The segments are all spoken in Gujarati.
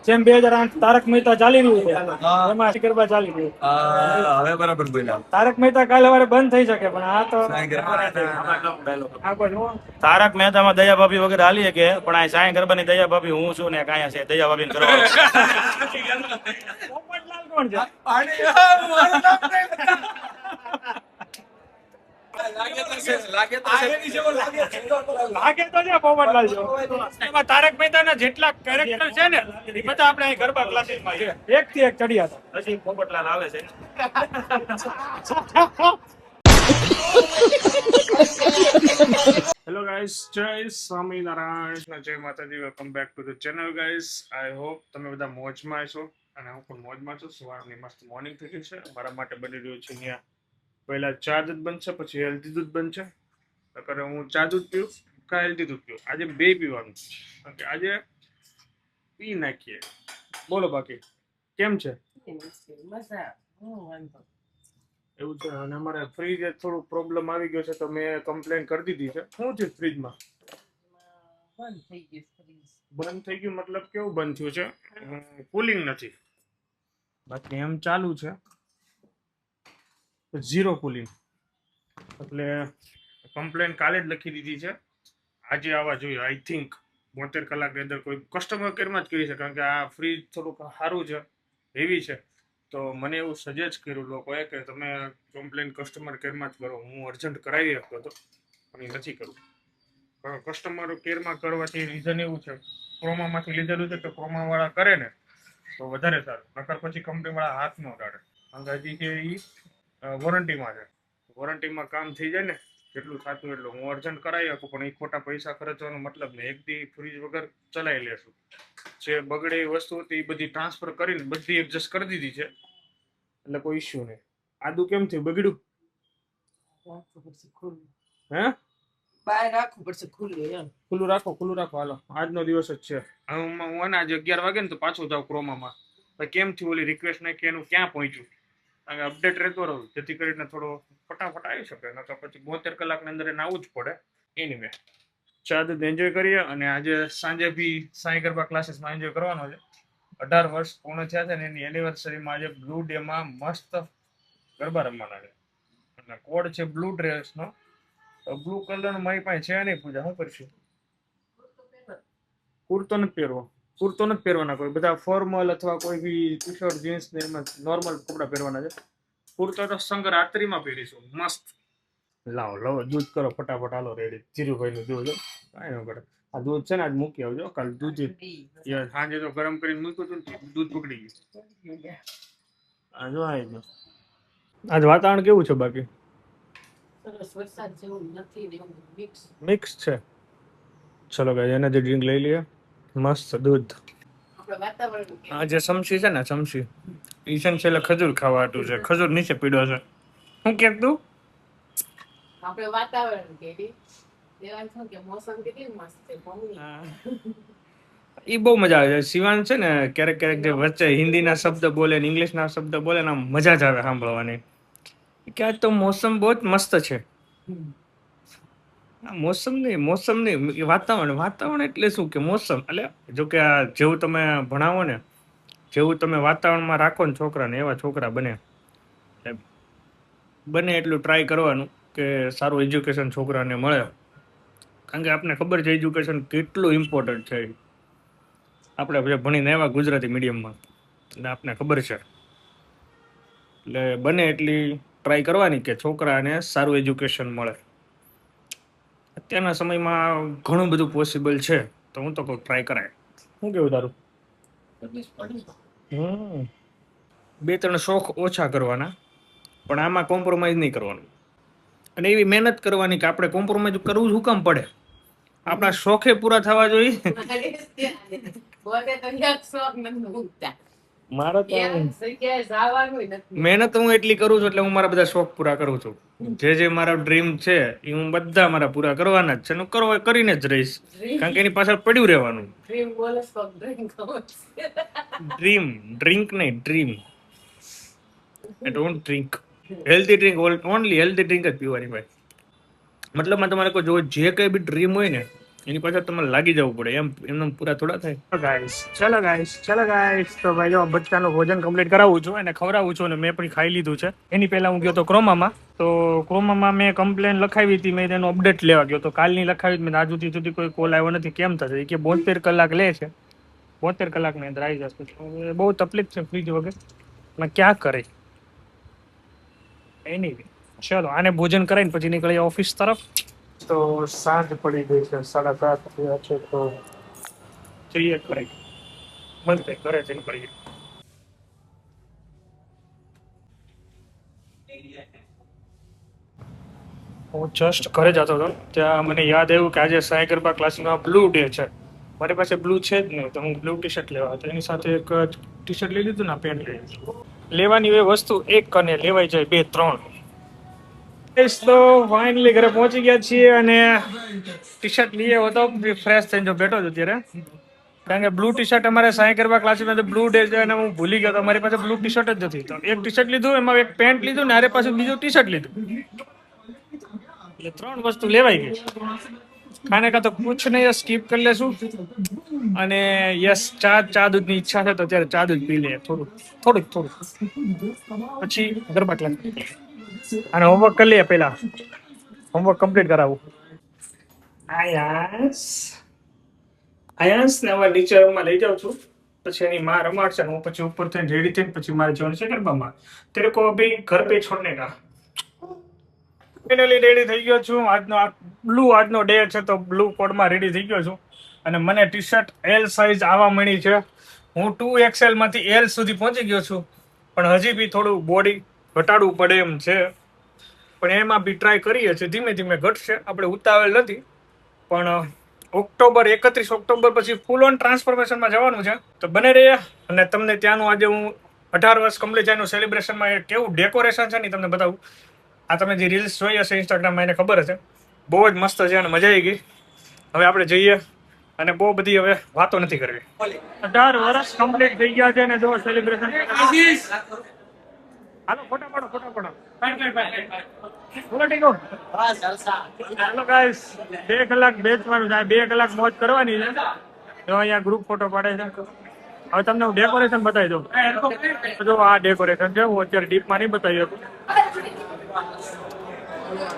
જેમ 2008 તારક મહેતા ચાલી રહ્યું છે એમાં ગરબા ચાલી રહ્યું. હવે બરાબર બોલ્યા. તારક મહેતા કાલે વારે બંધ થઈ શકે પણ આ તો તારક મહેતામાં દયા ભાભી વગેરે હાલીએ કે પણ આ સાંઈ ગરબાની દયા ભાભી હું છું ને કાંઈ છે દયા ભાભી કરવા પોપટલાલ કોણ છે? લાગે તો છે પોપટલાલ જેવો. એમાં તારક મહેતાના જેટલા કેરેક્ટર છે ને એ બધા આપણે અહીં ગરબા ક્લાસીસમાં છે. એક થી એક ચડિયા હતા. હજી પોપટલાલ આવે છે. હેલો ગાઈસ, જય સ્વામિનારાયણ, જય માતાજી. Welcome back to the channel guys. I hope તમે બધા મોજમાં છો અને હું પણ મોજમાં છું. સવારની મસ્ત મોર્નિંગ થઈ ગઈ છે. મારા માટે બની રહ્યું છે અહીંયા પહેલા ચા દૂધ બનશે, પછી હેલ્ધી દૂધ બનશે. નકર હું ચા દૂધ પીવું કા હેલ્ધી દૂધ પીવું. આજે બે પીવાનું કારણ કે આજે પી નાખીએ. બોલો બાકી કેમ છે? એવું છે. અને અમારે ફ્રીજ થોડું પ્રોબ્લેમ આવી ગયો છે તો મેં કમ્પ્લેન કરી દીધી છે. શું થયું ફ્રીજમાં? બંધ થઈ ગયું મતલબ કેવું બંધ થયું છે? કુલિંગ નથી. બાકી એમ ચાલુ છે, ઝીરો કુલિંગ. એટલે કમ્પ્લેન કાલે જ લખી દીધી છે. આજે આવવા જોઈએ. આઈ થિંક 72 કલાકની અંદર કોઈ કસ્ટમર કેરમાં જ કરી છે કારણ કે આ ફ્રીજ થોડુંક સારું છે, હેવી છે. તો મને એવું સજેસ્ટ કર્યું લોકોએ કે તમે કમ્પ્લેન કસ્ટમર કેરમાં જ કરો. હું અર્જન્ટ કરાવી શકતો હતો પણ એ નથી કરવું. કસ્ટમર કેરમાં કરવાથી રીઝન એવું છે, ક્રોમામાંથી લીધેલું છે કે ક્રોમાવાળા કરે ને તો વધારે સારું. નકર પછી કંપનીવાળા હાથ ન કાઢે કારણ કે હજી કે એ વોરંટીમાં છે. વોરંટીમાં કામ થઈ જાય ને જેટલું થતું એટલું. હું અર્જન્ટ કરાવી શકું પણ એ ખોટા પૈસા ખર્ચવાનો મતલબ નહીં. એક દી ફ્રીજ વગર ચલાવી લેશું. જે બગડે એ વસ્તુ હતી એ બધી ટ્રાન્સફર કરીને બધી એડજસ્ટ કરી દીધી છે એટલે કોઈ ઇશ્યુ નહીં. આદુ કેમ થયું? બગડ્યું? હે? બહાર રાખવું પડશે ખુલ્લું. ખુલ્લું રાખો, ખુલ્લું રાખો. હાલો, આજનો દિવસ જ છે. હું આજે 11 વાગે ને તો પાછું જાઉં ક્રોમામાં. કેમ થયું? ઓલી રિક્વેસ્ટ નાખી એનું ક્યાં પહોંચ્યું? કારણ કે અપડેટ રહેતો રહું જેથી કરીને થોડો ફટાફટ આવી શકે. નકર પછી 72 કલાકની અંદર એને આવવું જ પડે. એની મેં ચા દૂધ એન્જોય કરીએ. અને આજે સાંજે બી સાંઈ ગરબા ક્લાસીસમાં એન્જોય કરવાનો છે. 18 વર્ષ પૂર્ણ થયા છે ને એની એનિવર્સરીમાં આજે બ્લુ ડેમાં મસ્ત ગરબા રમવાના છે. અને કોડ છે બ્લુ ડ્રેસનો. બ્લુ કલરનો મારી પાસે છે નહીં. પૂજા શું કરશું? કુર્તો નથી પહેરવો. કુર્તો નથી પહેરવાના. કોઈ બધા ફોર્મલ અથવા કોઈ બી ટી શર્ટ જીન્સ ને એમાં નોર્મલ કપડા પહેરવાના છે. કુર્તો તો સંક્રાંતિમાં પહેરીશું મસ્ત. લાવો દૂધ કરો ફટાફટ. હાલો રેડી. ધીરુભાઈનું દૂધ કાંઈ ન કરે. આ દૂધ છે ને આજ મૂકી આવજો. કાલ દૂધ સાંજે તો ગરમ કરીને મૂક્યું હતું ને દૂધ બગડી ગયું. આ જો આજ વાતાવરણ કેવું છે? બાકી મિક્સ છે. ચલો ગાઈસ, એનર્જી ડ્રિંક લઈ લઈએ. મસ્ત દૂધ. આ જે સમસી છે ને, સમસી ઈ છે ને છેલ્લે ખજૂર ખાવા હાટું છે. ખજૂર નીચે પીડ્યો છે. શું કે તું? આપણે વાતાવરણ કેવી દેવાન છો કે મોસમ કેટલી મસ્ત છે. ઈ બહુ મજા આવે છે. શિવાન છે ને ક્યારેક ક્યારેક જે વચ્ચે હિન્દીના શબ્દ બોલે ને ઇંગ્લિશના શબ્દ બોલે ને આમ મજા જ આવે સાંભળવાની. કે આજ તો મોસમ બહુ જ મસ્ત છે. મોસમ નહીં વાતાવરણ એટલે શું કે મોસમ એટલે જો કે આ જેવું તમે ભણાવો ને, જેવું તમે વાતાવરણમાં રાખો ને છોકરાને, એવા છોકરા બને. બને એટલું ટ્રાય કરવાનું કે સારું એજ્યુકેશન છોકરાને મળે. કારણ કે આપણને ખબર છે એજ્યુકેશન કેટલું ઇમ્પોર્ટન્ટ છે. આપણે જે ભણીને આવ્યા ગુજરાતી મીડિયમમાં એટલે આપણને ખબર છે. એટલે બને એટલી ટ્રાય કરવાની કે છોકરાને સારું એજ્યુકેશન મળે. અત્યારના સમયમાં ઘણું બધું પોસિબલ છે તો હું તો કહું ટ્રાય કરાય. શું કેવું તારું? 2-3 શોખ ઓછા કરવાના પણ આમાં કોમ્પ્રોમાઇઝ નહીં કરવાનું. અને એવી મહેનત કરવાની કે આપણે કોમ્પ્રોમાઇઝ કરવું શું કામ પડે? આપણા શોખે પૂરા થવા જોઈએ. મારે તો મહેનત હું એટલી કરું છું એટલે હું મારા બધા શોખ પૂરા કરું છું. જે મારા ડ્રીમ છે એ હું બધા મારા પૂરા કરવાના જ છે. હું કરીને જ રહીશ કારણ કે એની પાછળ પડ્યું રહેવાનું. ડ્રિંક નહીં, dream. I don't drink. Healthy drink, only healthy drink જ પીવાની ભાઈ. મતલબમાં તમારે કોઈ જો જે કંઈ બી ડ્રીમ હોય ને એની પાછળ તમારે લાગી જવું પડે, એમને પૂરા થોડા થાય. ચલો ગાઈસ તો ભાઈ જો બચ્ચાનું ભોજન કમ્પ્લીટ કરાવું છું અને ખવડાવું છું અને મેં પણ ખાઈ લીધું છે. એની પહેલા હું ગયો તો ક્રોમામાં, તો ક્રોમામાં મેં કમ્પ્લેન લખાવી હતી, મેં તેનો અપડેટ લેવા ગયો તો કાલની લખાવી મેં આજુ સુધી કોઈ કોલ આવ્યો નથી. કેમ થશે કે 72 કલાક લે છે, 72 કલાકની અંદર આવી જશે. હવે બહુ તકલીફ છે ફ્રીજ વગર, મેં ક્યાં કરે એની. ચલો આને ભોજન કરાવીને પછી નીકળીએ ઓફિસ તરફ. તો સાંજ પડી ગઈ છે, 7:30 થયા છે, તો જઈએ ઘરે. મળતે ઘરે જઈને મળીએ. હું જસ્ટ ઘરે જતો હતો ત્યાં મને યાદ આવ્યું કે આજે સાંઈ ગરબા ક્લાસમાં બ્લુ ડે છે. મારી પાસે બ્લુ છે જ નહીં, તો હું બ્લુ ટી શર્ટ લેવા હતો. એની સાથે એક ટી શર્ટ લઈ લીધું ને પેન્ટ લઈ લીધું. લેવાની એ વસ્તુ એક અને લેવાઈ જાય 2-3. તો ફાઇનલી ઘરે પહોંચી ગયા છીએ અને ટી શર્ટ લઈએ હતો ફ્રેશ થઈને જો બેઠો છું અત્યારે. કારણ કે બ્લુ ટી શર્ટ અમારે સાંઈ ગરબા ક્લાસમાં બ્લુ ડે છે અને હું ભૂલી ગયો તો મારી પાસે બ્લુ ટી શર્ટ જ નથી. તો એક ટી શર્ટ લીધું, એમાં એક પેન્ટ લીધું ને આરે પાછું બીજું ટી શર્ટ લીધું. એટલે 3 વસ્તુ લેવાઈ ગઈ. ખાને કા તો કુછ નહીં, સ્કીપ કરી લેશું. અને યસ ચા દૂધની ઈચ્છા છે તો અત્યારે ચા દૂધ પી લઈએ થોડુંક પછી ગરબા ક્લાસ. અને હોમવર્ક કરી લઈએ, પહેલા હોમવર્ક કમ્પ્લીટ કરાવું. આયાસ ને હવે નીચે રૂમમાં લઈ જાઉં છું, પછી એની માં રમાડશે ને હું પછી ઉપર થઈને રેડી થઈને પછી મારે જવાનું છે ગરબામાં. તેરે કો અભી ઘર પે છોડને કા. ફાઇનલી રેડી થઈ ગયો છું. આજનો ડે છે તો બ્લુ કોડમાં રેડી થઈ ગયો છું. અને મને ટી શર્ટ એલ સાઇઝ આવવા મળી છે. હું 2XL માંથી L સુધી પહોંચી ગયો છું, પણ હજી બી થોડું બોડી ઘટાડવું પડે એમ છે. પણ એમાં બી ટ્રાય કરીએ છીએ, ધીમે ધીમે ઘટશે, આપણે ઉતાવળ નથી. પણ 31 ઓક્ટોબર પછી ફૂલ ઓન ટ્રાન્સફોર્મેશનમાં જવાનું છે, તો બને રહીએ. અને તમને ત્યાંનું આજે હું 18 વર્ષ કમ્પ્લીટ થયાનું સેલિબ્રેશનમાં કેવું ડેકોરેશન છે ને તમને બતાવું. આ તમે જે રીલ્સ જોઈ હશે ઇન્સ્ટાગ્રામમાં એને ખબર હશે, બહુ જ મસ્ત છે અને મજા આવી ગઈ. હવે આપણે જઈએ અને બહુ બધી હવે વાતો નથી કરવી. 18 વર્ષ કમ્પ્લીટ થઈ ગયા છે અને જો સેલિબ્રેશન. હાલો ફોટા પાડો. હેલો ગાઈસ, 2 કલાક બેસવાનું છે, 2 કલાક મોજ કરવાની છે. તો અહીંયા ગ્રુપ ફોટો પાડે છે. હવે તમને હું ડેકોરેશન બતાવી દઉં. જો આ ડેકોરેશન છે, હું અત્યારે ડીપમાં નહીં બતાવી શકું.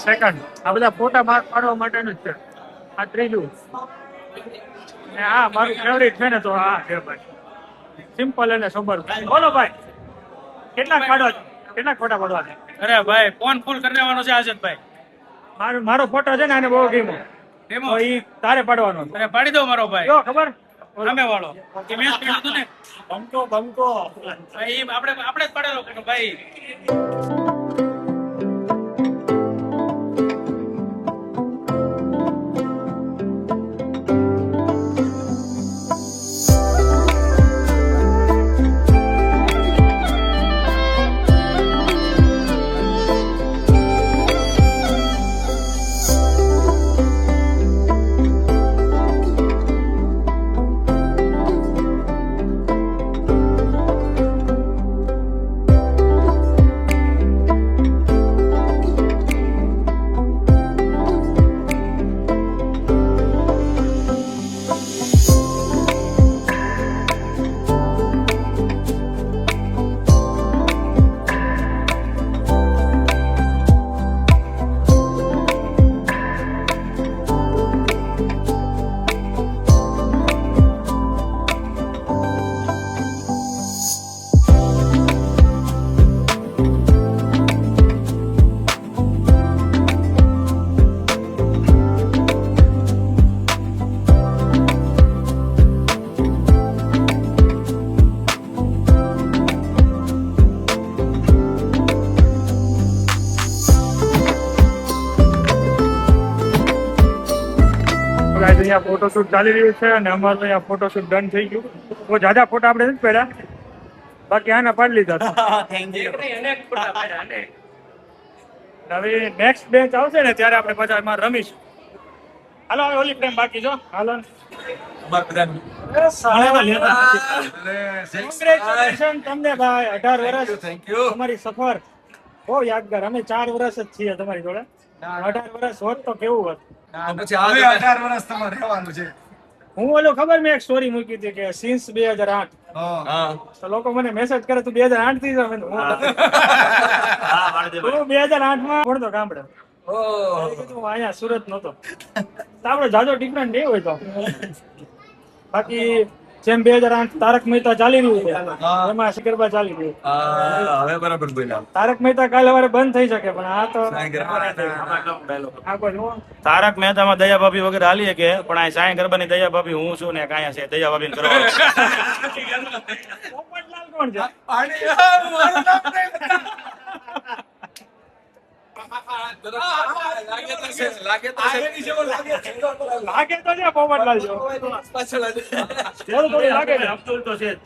સેકન્ડ, આ બધા ફોટા પાડવા માટેનું જ છે. આ ત્રીજું, ને આ મારું ફેવરિટ છે ને, તો આ છે ભાઈ, સિમ્પલ અને સોબર. બોલો ભાઈ, કેટલાક ફોટા પાડવા છે? અરે ભાઈ ફોન ફૂલ કરી દેવાનો છે આઝાદભાઈ. મારો ફોટો છે ને આને બહુ ગમ્યો, તો ઈ તારે પાડવાનો. અરે પાડી દો મારો ભાઈ. જો ખબર સામે વાળો કે મેં કહ્યું હતું ને બમકો ભાઈ, આપણે જ પાડેલો ભાઈ. અહીંયા ફોટોશૂટ ચાલી રહ્યું છે અને અમારું અહીંયા ફોટોશૂટ ડન થઈ ગયું. બહુ જાજા ફોટા આપણે નથી પડ્યા, બાકી આના પાડી લીધા. હવે નેક્સ્ટ બેન્ચ આવશે ને ત્યારે આપણે પાછા એમાં રમીશું. હાલો હવે ઓલી ફ્રેમ બાકી જો. હાલો કોંગ્રેચ્યુલેશન તમને ભાઈ, 18 વર્ષ તમારી સફર બહુ યાદગાર. અમે 4 વર્ષ જ છીએ તમારી જોડે. 18 વર્ષ હોત તો કેવું હોત. પછી હવે 18 વર્ષ તમારે રહેવાનું છે. હું ઓલો ખબર મેં એક સ્ટોરી મૂકી હતી કે સિન્સ 2008 હા. તો લોકો મને મેસેજ કરે તું 2008 થી જ આવે ને? હા હું 2008 માં ભણતો ગામડે. ઓહ. મેં કીધું હું અહીંયા સુરત નહોતો. તો આપણે જાજો ડિફરન્ટ નહીં હોય તો. બાકી જેમ 2008 તારક મહેતા ચાલી રહ્યું છે હા. એમાં ગરબા ચાલી રહ્યું. હવે બરાબર બોલ્યા. તારક મહેતા કાલે સવારે બંધ થઈ શકે પણ આ તો સાંઈ ગરબા. આ કોઈ જુઓ. તારક મહેતામાં દયા ભાભી વગેરે હાલી કે પણ આ સાંઈ ગરબાની દયા ભાભી હું છું ને કાંઈ છે દયા ભાભી કરવા પોપટલાલ કોણ છે? લાગે તો લાગે તો છે પોપટલાલ જેવો. થોડું થોડું લાગે છે. અબ્દુલ તો છે જ.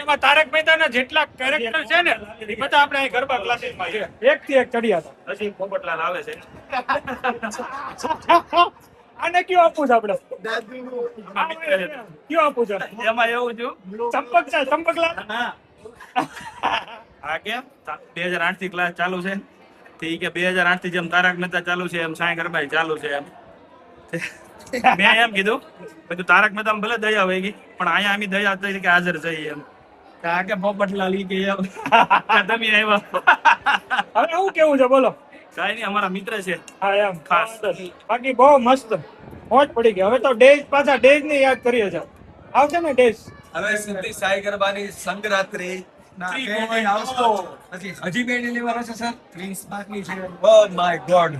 એમાં તારક મહેતાના જેટલા કેરેક્ટર છે ને એ બધા આપણે અહીં ગરબા ક્લાસીસમાં છે. એક થી એક ચડ્યા હતા. હજી પોપટલાલ આવે છે આને કયો આપવું છે આપણે? કયો આપવું છે? એમાં એવું છું ચંપક છે ચંપકલાલ. આ કેમ 2008 થી ક્લાસ ચાલુ છે તે ઈ કે 2008 થી જેમ તારક મહેતા ચાલુ છે એમ સાંઈ ગરબા ચાલુ છે એમ મેં એમ કીધું બધું તારક મહેતા ભલે દયા હોય ગઈ પણ અહીંયા અમે દયા તરીકે હાજર થઈ એમ આ કે પોપટલાલ ઈ કે એમ તમે આવ્યા હવે શું કેવું છે બોલો? કાંઈ નહીં અમારા મિત્ર છે હા એમ ખાસ. બાકી બહુ મસ્ત મોજ પડી ગઈ. હવે તો ડેઝ પાછા ડેઝ ને યાદ કરીએ છે. આવશે ને ડેઝ? હવે સિદ્ધિ સાઈ ગરબાની સંગરાત્રી ના બેન આવશો. હજી બે ડિલિવર હશે સર. પ્રિન્સ બાકી છે. Oh my God.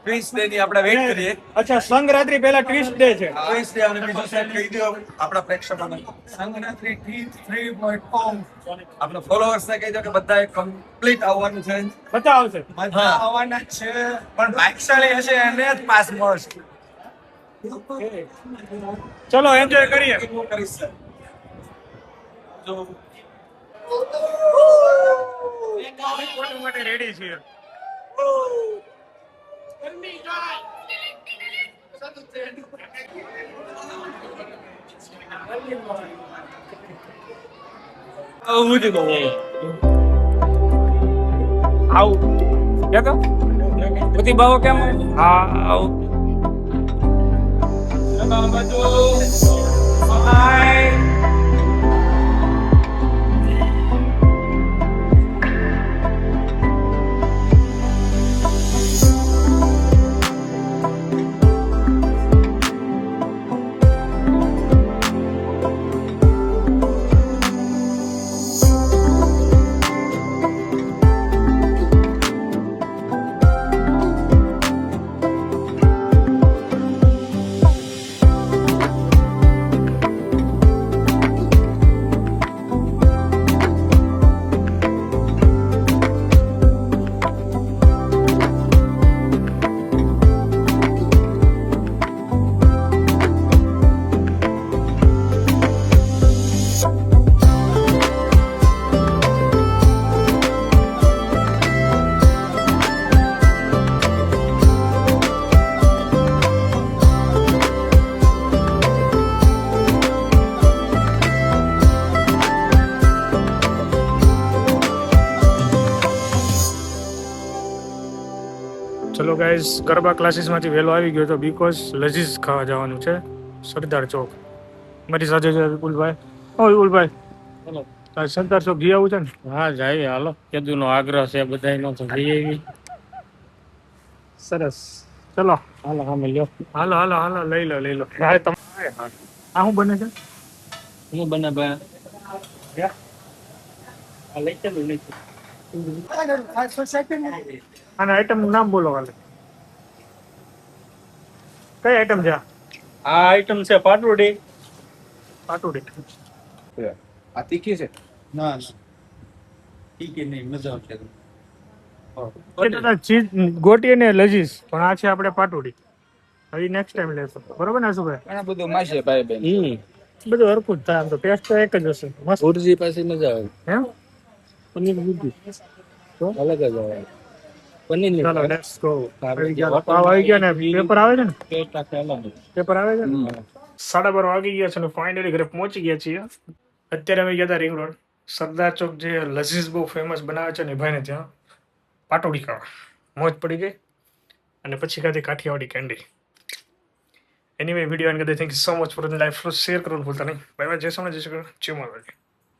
Prince day ની આપણે વેઇટ કરીએ. અચ્છા સંગરાત્રી પહેલા ટ્વિસ્ટ ડે છે. પ્રિન્સ ડે અને બીજો સેટ કહી દો આપણા પ્રેક્ષકોને. સંગરાત્રી T3.com આપણા ફોલોઅર્સ ને કહી દો કે બધાએ કમ્પ્લીટ આવવાનું છે. બધા આવશે. બધા આવવાના જ છે પણ ભાગ્યશાળી હશે એને જ પાસ મળશે. ચલો એન્જોય કરીએ. કરીશ સર. ફોટો માટે રેડી છીએ. આવું કે બધી બાવો કેમ હા આવું ચલો ગાઈઝ ગરબા ક્લાસીસમાંથી વહેલો આવી ગયો તો બીકોઝ લજીઝ ખાવા જવાનું છે સરદાર ચોક. મારી સાથે છે વિપુલભાઈ. ઓ વિપુલભાઈ ચલો. તારે સરદાર ચોક જઈ આવું છે ને? હા જાય હાલો કેદુનો આગ્રહ છે બધાયનો તો જઈ આવી સરસ. ચલો હાલો સામે લ્યો હાલો હાલો હાલો લઈ લો લઈ લો. હા તમે આ શું બને છે? હું બને બે યા. આ લઈ ચાલું લઈ આના આઈટમ નું નામ બોલો ખાલી. કઈ આઈટમ છે? આ આઈટમ છે પાટુડી પાટુડી. આ તીખી છે. ના ઠીક નહીં મજા આવશે ચીઝ ગોટી અને લજીઝ પણ આ છે આપણે પાટુડી. હવે નેક્સ્ટ ટાઈમ લેશું બરોબર ને શું ભાઈ? ઘણા બધું માશે ભાઈ બેન. બધું હરખું જ થાય આમ તો ટેસ્ટ તો એક જ હશે. મસ્ત ઉર્જી પાસે મજા આવે એમ. પનીર બુદ્ધિ અલગ જ આવે પનીર ની ચાલો લેટ્સ ગો. પાવ આવી ગયા ને પેપર આવે છે ને? પેટ આખે અલગ પેપર આવે છે ને? 12:30 વાગી ગયા છે ને ફાઇનલી ઘરે પહોંચી ગયા છીએ. અત્યારે અમે ગયા હતા રિંગ રોડ સરદાર ચોક જે લઝીઝ બહુ ફેમસ બનાવે છે ને એ ભાઈને ત્યાં પાટોડી ખાવા મોજ પડી ગઈ અને પછી ખાધી Kathiyawadi candy. Anyway video end કરી thank you so much for the like share કરવાનું ભૂલતા નહીં. Bye bye. જય સોમનાથ, જય શ્રી કૃષ્ણ, જય માતાજી.